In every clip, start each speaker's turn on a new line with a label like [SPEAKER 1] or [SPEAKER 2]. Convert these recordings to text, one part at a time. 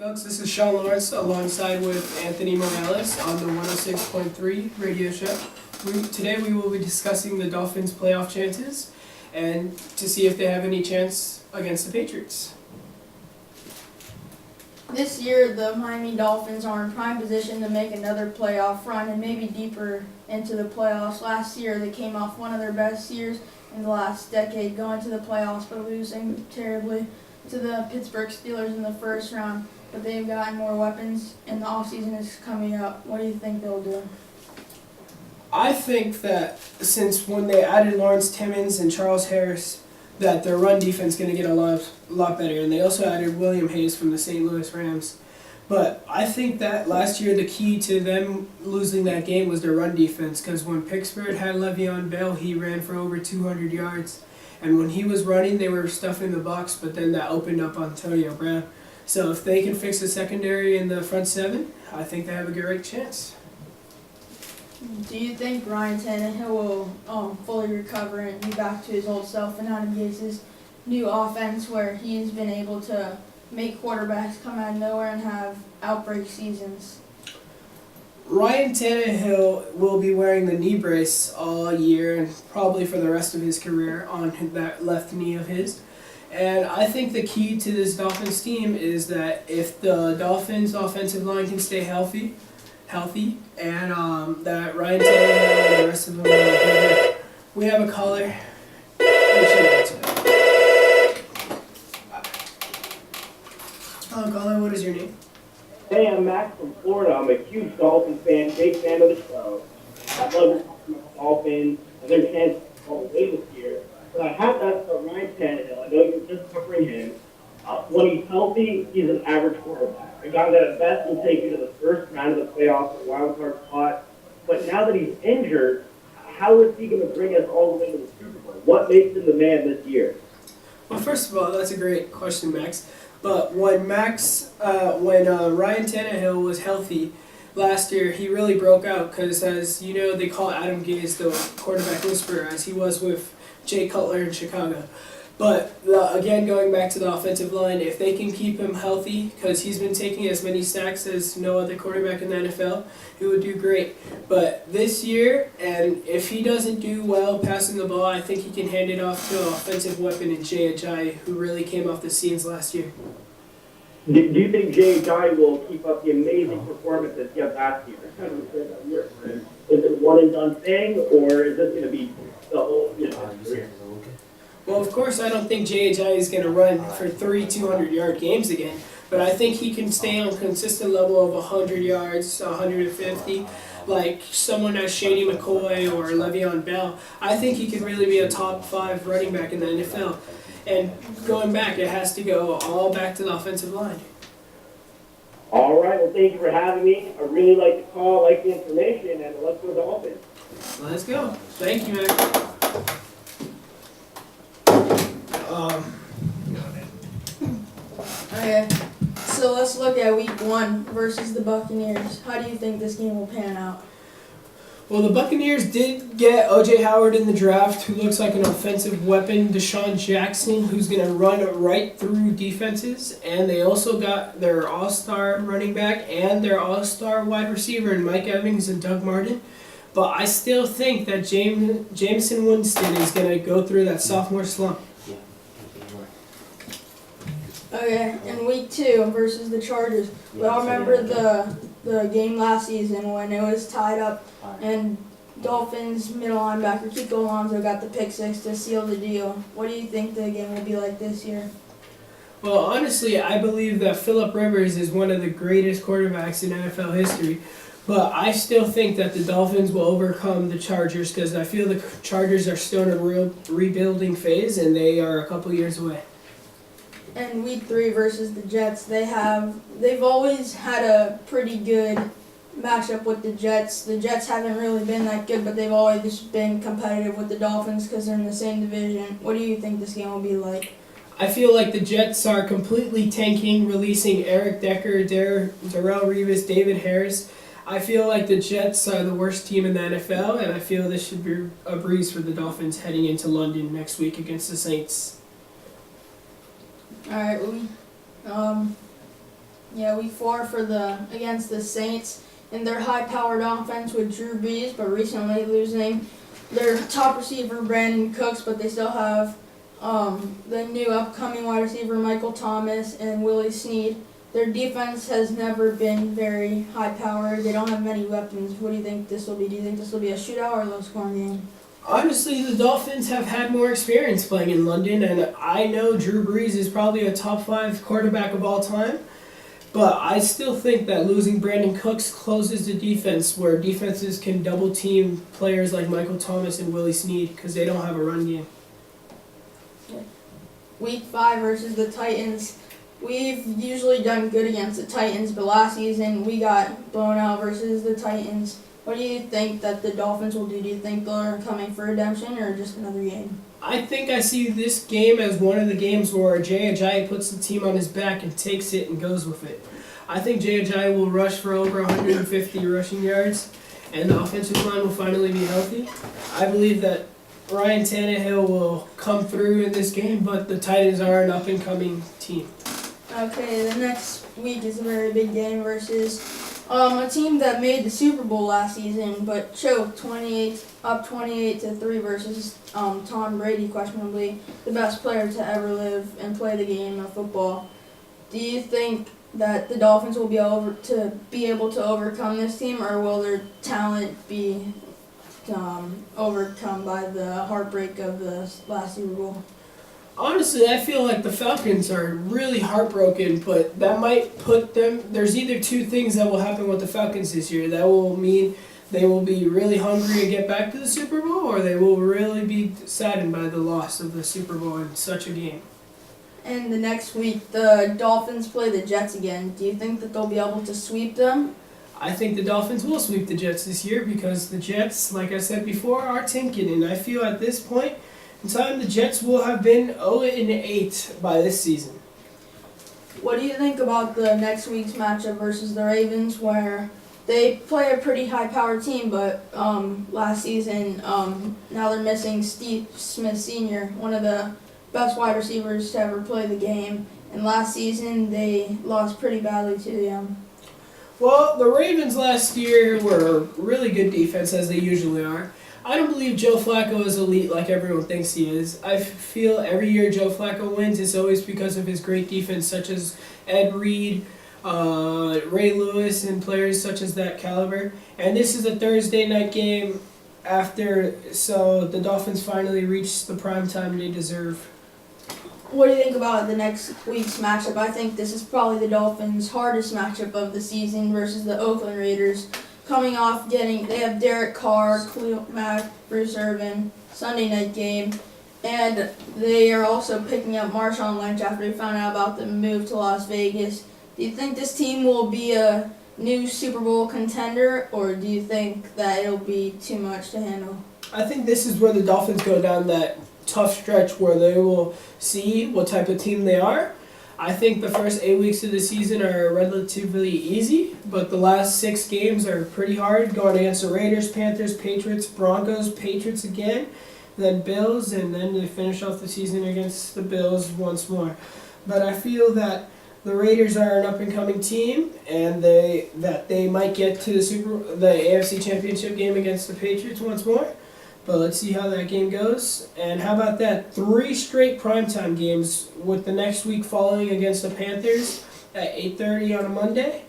[SPEAKER 1] folks, this is Sean Lawrence alongside with Anthony Morales on the 106.3 radio show. Today we will be discussing the Dolphins' playoff chances and to see if they have any chance against the Patriots.
[SPEAKER 2] This year, the Miami Dolphins are in prime position to make another playoff run and maybe deeper into the playoffs. Last year, they came off one of their best years in the last decade, going to the playoffs but losing terribly to the Pittsburgh Steelers in the first round. But they've gotten more weapons, and the offseason is coming up. What do you think they'll do?
[SPEAKER 1] I think that since when they added Lawrence Timmons and Charles Harris, that their run defense is going to get a lot better. And they also added William Hayes from the St. Louis Rams. But I think that last year the key to them losing that game was their run defense, because when Pittsburgh had Le'Veon Bell, he ran for over 200 yards. And when he was running, they were stuffing the box, but then that opened up Antonio Brown. So if they can fix the secondary in the front seven, I think they have a great chance.
[SPEAKER 2] Do you think Ryan Tannehill will fully recover and be back to his old self and not engage his new offense where he's been able to make quarterbacks come out of nowhere and have outbreak seasons?
[SPEAKER 1] Ryan Tannehill will be wearing the knee brace all year and probably for the rest of his career on that left knee of his. And I think the key to this Dolphins team is that if the Dolphins offensive line can stay healthy, and that Ryan Tannehill and the rest of them will be good. We have a caller. Hello, caller. What is your name?
[SPEAKER 3] Hey, I'm Max from Florida. I'm a huge Dolphins fan, big fan of the show. I love the Dolphins and their chance to all the way this year. But I have to ask about Ryan Tannehill. I know you're just covering him. When he's healthy, he's an average quarterback. A guy that at best will take you to the first round of the playoffs, the wild card spot. But now that he's injured, how is he going to bring us all the way to the Super Bowl? What makes him the man this year?
[SPEAKER 1] Well, first of all, that's a great question, Max. But when Ryan Tannehill was healthy last year, he really broke out because, as you know, they call Adam Gase the quarterback whisperer, as he was with Jay Cutler in Chicago. But again, going back to the offensive line, if they can keep him healthy, because he's been taking as many sacks as no other quarterback in the NFL, he would do great. But this year, and if he doesn't do well passing the ball, I think he can hand it off to an offensive weapon in Jay Ajayi, who really came off the scenes last year.
[SPEAKER 3] Do you think Jay Ajayi will keep up the amazing performances he had last year? Is it one and done thing, or is this going to be the whole career?
[SPEAKER 1] Well, of course, I don't think Jay Ajayi is going to run for 3 200-yard games again, but I think he can stay on a consistent level of 100 yards, 150, like someone as Shady McCoy or Le'Veon Bell. I think he could really be a top 5 running back in the NFL. And going back, it has to go all back to the offensive line.
[SPEAKER 3] All right, well, thank you for having me. I really like the call, like the information, and let's go Dolphins.
[SPEAKER 1] Let's go. Thank you, man.
[SPEAKER 2] Okay, so let's look at week 1 versus the Buccaneers. How do you think this game will pan out?
[SPEAKER 1] Well, the Buccaneers did get O.J. Howard in the draft, who looks like an offensive weapon, Deshaun Jackson, who's going to run right through defenses, and they also got their all-star running back and their all-star wide receiver in Mike Evans and Doug Martin. But I still think that Jameson Winston is going to go through that sophomore slump.
[SPEAKER 2] Okay, in week 2 versus the Chargers. We all remember the game last season when it was tied up and Dolphins middle linebacker Kiko Alonso got the pick 6 to seal the deal. What do you think the game will be like this year?
[SPEAKER 1] Well, honestly, I believe that Phillip Rivers is one of the greatest quarterbacks in NFL history. But I still think that the Dolphins will overcome the Chargers because I feel the Chargers are still in a real rebuilding phase and they are a couple years away.
[SPEAKER 2] And week 3 versus the Jets, they've always had a pretty good matchup with the Jets. The Jets haven't really been that good, but they've always just been competitive with the Dolphins because they're in the same division. What do you think this game will be like?
[SPEAKER 1] I feel like the Jets are completely tanking, releasing Eric Decker, Darrelle Revis, David Harris. I feel like the Jets are the worst team in the NFL, and I feel this should be a breeze for the Dolphins heading into London next week against the Saints.
[SPEAKER 2] All right, Yeah, week 4 against the Saints and their high-powered offense with Drew Brees, but recently losing their top receiver Brandon Cooks, but they still have the new upcoming wide receiver Michael Thomas and Willie Snead. Their defense has never been very high-powered. They don't have many weapons. What do you think this will be? Do you think this will be a shootout or a low-scoring game?
[SPEAKER 1] Honestly, the Dolphins have had more experience playing in London, and I know Drew Brees is probably a top 5 quarterback of all time. But I still think that losing Brandon Cooks closes the defense, where defenses can double team players like Michael Thomas and Willie Snead because they don't have a run game.
[SPEAKER 2] Week 5 versus the Titans. We've usually done good against the Titans, but last season we got blown out versus the Titans. What do you think that the Dolphins will do? Do you think they're coming for redemption or just another game?
[SPEAKER 1] I think I see this game as one of the games where Jay Ajayi puts the team on his back and takes it and goes with it. I think Jay Ajayi will rush for over 150 rushing yards, and the offensive line will finally be healthy. I believe that Ryan Tannehill will come through in this game, but the Titans are an up-and-coming team.
[SPEAKER 2] Okay, the next week is a very big game versus a team that made the Super Bowl last season but choked 28-3 versus Tom Brady, questionably the best player to ever live and play the game of football. Do you think that the Dolphins will be able to overcome this team, or will their talent be overcome by the heartbreak of the last Super Bowl?
[SPEAKER 1] Honestly, I feel like the Falcons are really heartbroken, but that might put them... There's either two things that will happen with the Falcons this year. That will mean they will be really hungry to get back to the Super Bowl, or they will really be saddened by the loss of the Super Bowl in such a game.
[SPEAKER 2] And the next week, the Dolphins play the Jets again. Do you think that they'll be able to sweep them?
[SPEAKER 1] I think the Dolphins will sweep the Jets this year because the Jets, like I said before, are tanking, and I feel at this point in time the Jets will have been 0-8 by this season.
[SPEAKER 2] What do you think about the next week's matchup versus the Ravens, where they play a pretty high-powered team, but last season now they're missing Steve Smith Sr., one of the best wide receivers to ever play the game, and last season they lost pretty badly to them.
[SPEAKER 1] Well, the Ravens last year were a really good defense, as they usually are. I don't believe Joe Flacco is elite like everyone thinks he is. I feel every year Joe Flacco wins, it's always because of his great defense, such as Ed Reed, Ray Lewis, and players such as that caliber. And this is a Thursday night game so the Dolphins finally reached the prime time they deserve.
[SPEAKER 2] What do you think about the next week's matchup? I think this is probably the Dolphins' hardest matchup of the season versus the Oakland Raiders. Coming off they have Derek Carr, Khalil Mack, Bruce Irvin, Sunday night game, and they are also picking up Marshawn Lynch after they found out about the move to Las Vegas. Do you think this team will be a new Super Bowl contender, or do you think that it'll be too much to handle?
[SPEAKER 1] I think this is where the Dolphins go down that tough stretch where they will see what type of team they are. I think the first 8 weeks of the season are relatively easy, but the last 6 games are pretty hard, going against the Raiders, Panthers, Patriots, Broncos, Patriots again, then Bills, and then they finish off the season against the Bills once more. But I feel that the Raiders are an up-and-coming team, and they might get to the AFC Championship game against the Patriots once more. But let's see how that game goes. And how about that? 3 straight primetime games with the next week following against the Panthers at 8:30 on a Monday.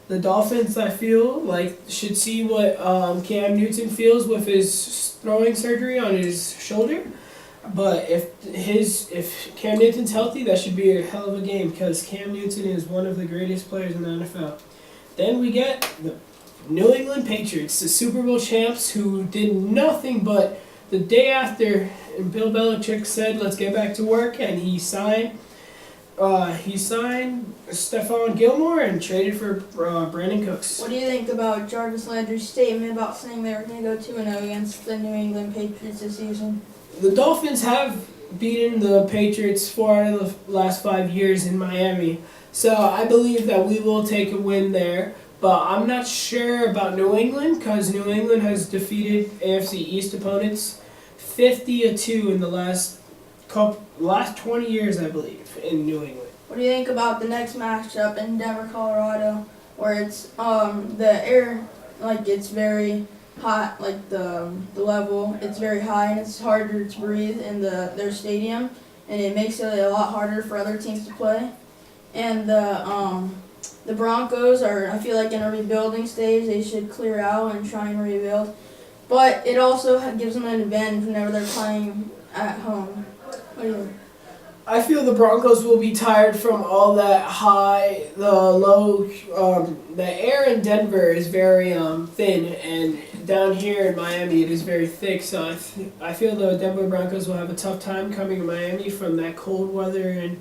[SPEAKER 1] The Dolphins, I feel like, should see what Cam Newton feels with his throwing surgery on his shoulder. But if Cam Newton's healthy, that should be a hell of a game because Cam Newton is one of the greatest players in the NFL. Then we get the New England Patriots, the Super Bowl champs, who did nothing but the day after Bill Belichick said, "Let's get back to work," and he signed Stephon Gilmore and traded for Brandon Cooks.
[SPEAKER 2] What do you think about Jarvis Landry's statement about saying they were going to go 2-0 against the New England Patriots this season?
[SPEAKER 1] The Dolphins have beaten the Patriots 4 out of the last 5 years in Miami, so I believe that we will take a win there. But I'm not sure about New England because New England has defeated AFC East opponents 50-2 in the last 20 years, I believe, in New England.
[SPEAKER 2] What do you think about the next matchup in Denver, Colorado, where it's the air, like, it's very hot, like the level, it's very high and it's harder to breathe in their stadium, and it makes it a lot harder for other teams to play. And the Broncos are, I feel like, in a rebuilding stage. They should clear out and try and rebuild. But it also gives them an advantage whenever they're playing at home. What do you think?
[SPEAKER 1] I feel the Broncos will be tired from all that high, the low. The air in Denver is very thin, and down here in Miami it is very thick. So I feel the Denver Broncos will have a tough time coming to Miami from that cold weather in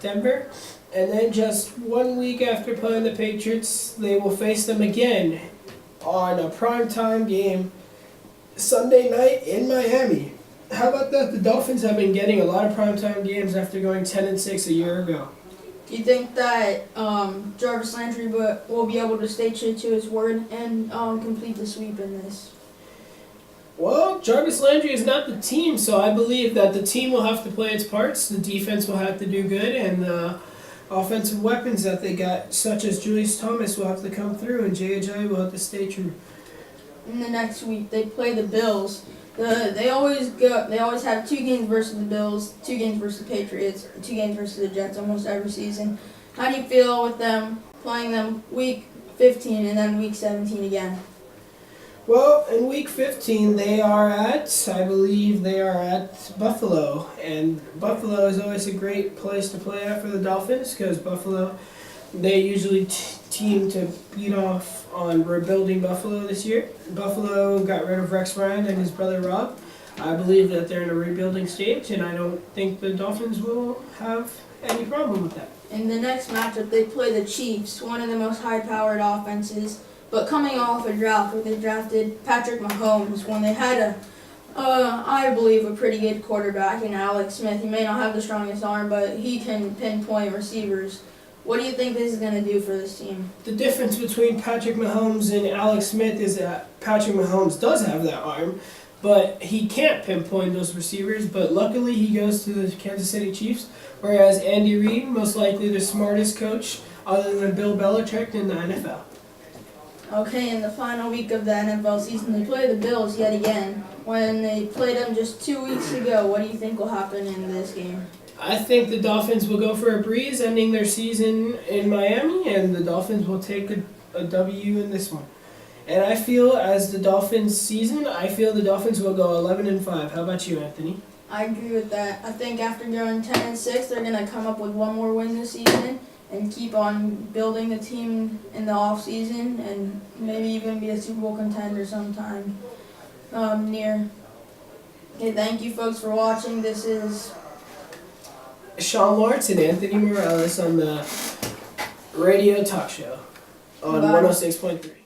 [SPEAKER 1] Denver. And then just 1 week after playing the Patriots, they will face them again on a primetime game Sunday night in Miami. How about that? The Dolphins have been getting a lot of primetime games after going 10-6 a year ago.
[SPEAKER 2] Do you think that Jarvis Landry will be able to stay true to his word and complete the sweep in this?
[SPEAKER 1] Well, Jarvis Landry is not the team, so I believe that the team will have to play its parts. The defense will have to do good, and the offensive weapons that they got, such as Julius Thomas, will have to come through, and J.J. will have to stay true.
[SPEAKER 2] In the next week, they play the Bills. They always have 2 games versus the Bills, 2 games versus the Patriots, 2 games versus the Jets almost every season. How do you feel with them playing them week 15 and then week 17 again?
[SPEAKER 1] Well, in week 15, I believe they are at Buffalo. And Buffalo is always a great place to play at for the Dolphins because Buffalo, they usually team to beat off on rebuilding Buffalo this year. Buffalo got rid of Rex Ryan and his brother Rob. I believe that they're in a rebuilding stage, and I don't think the Dolphins will have any problem with that.
[SPEAKER 2] In the next matchup, they play the Chiefs, one of the most high-powered offenses. But coming off a draft where they drafted Patrick Mahomes, when they had I believe, a pretty good quarterback in Alex Smith. He may not have the strongest arm, but he can pinpoint receivers. What do you think this is going to do for this team?
[SPEAKER 1] The difference between Patrick Mahomes and Alex Smith is that Patrick Mahomes does have that arm, but he can't pinpoint those receivers. But luckily, he goes to the Kansas City Chiefs, whereas Andy Reid, most likely the smartest coach other than Bill Belichick in the NFL.
[SPEAKER 2] Okay, in the final week of the NFL season, they play the Bills yet again. When they played them just 2 weeks ago, what do you think will happen in this game?
[SPEAKER 1] I think the Dolphins will go for a breeze, ending their season in Miami, and the Dolphins will take a W in this one. And I feel, as the Dolphins season, I feel the Dolphins will go 11-5. How about you, Anthony?
[SPEAKER 2] I agree with that. I think after going 10-6, they're going to come up with one more win this season and keep on building the team in the off season and maybe even be a Super Bowl contender sometime near. Okay, thank you folks for watching. This is
[SPEAKER 1] Sean Lawrence and Anthony Morales on the radio talk show on 106.3.